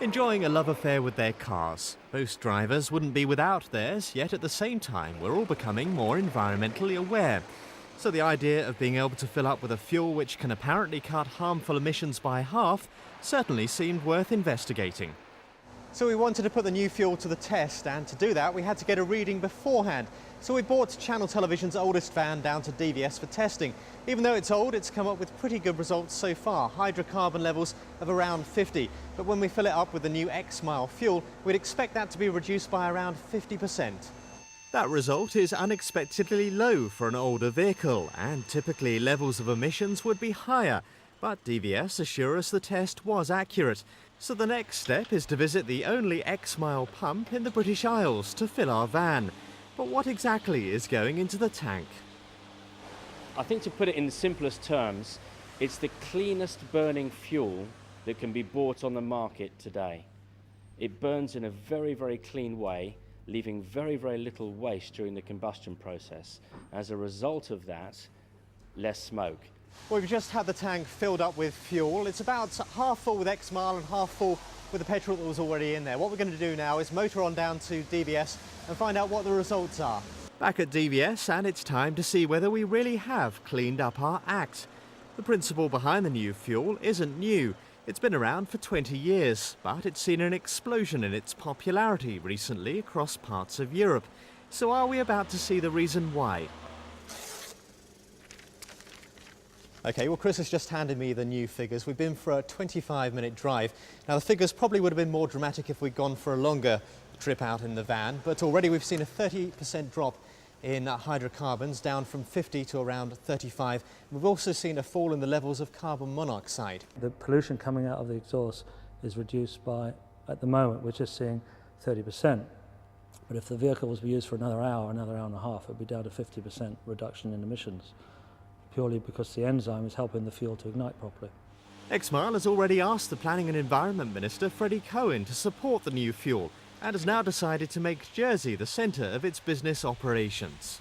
Enjoying a love affair with their cars. Most drivers wouldn't be without theirs, yet at the same time we're all becoming more environmentally aware. So the idea of being able to fill up with a fuel which can apparently cut harmful emissions by half certainly seemed worth investigating. So we wanted to put the new fuel to the test, and to do that we had to get a reading beforehand. So we brought Channel Television's oldest van down to DVS for testing. Even though it's old, it's come up with pretty good results so far, hydrocarbon levels of around 50. But when we fill it up with the new xmile fuel, we'd expect that to be reduced by around 50%. That result is unexpectedly low for an older vehicle, and typically levels of emissions would be higher. But DVS assure us the test was accurate. So the next step is to visit the only xmile pump in the British Isles to fill our van. But what exactly is going into the tank? I think, to put it in the simplest terms, it's the cleanest burning fuel that can be bought on the market today. It burns in a very, very clean way, leaving very, very little waste during the combustion process. As a result of that, less smoke. Well, we've just had the tank filled up with fuel. It's about half full with xmile and half full with the petrol that was already in there. What we're going to do now is motor on down to DVS and find out what the results are. Back at DVS, and it's time to see whether we really have cleaned up our act. The principle behind the new fuel isn't new. It's been around for 20 years, but it's seen an explosion in its popularity recently across parts of Europe. So are we about to see the reason why? OK, well, Chris has just handed me the new figures. We've been for a 25-minute drive. Now, the figures probably would have been more dramatic if we'd gone for a longer trip out in the van, but already we've seen a 30% drop in hydrocarbons, down from 50 to around 35. We've also seen a fall in the levels of carbon monoxide. The pollution coming out of the exhaust is reduced by, at the moment, we're just seeing 30%. But if the vehicle was to be used for another hour and a half, it would be down to 50% reduction in emissions, purely because the enzyme is helping the fuel to ignite properly. xmile has already asked the Planning and Environment Minister, Freddie Cohen, to support the new fuel, and has now decided to make Jersey the centre of its business operations.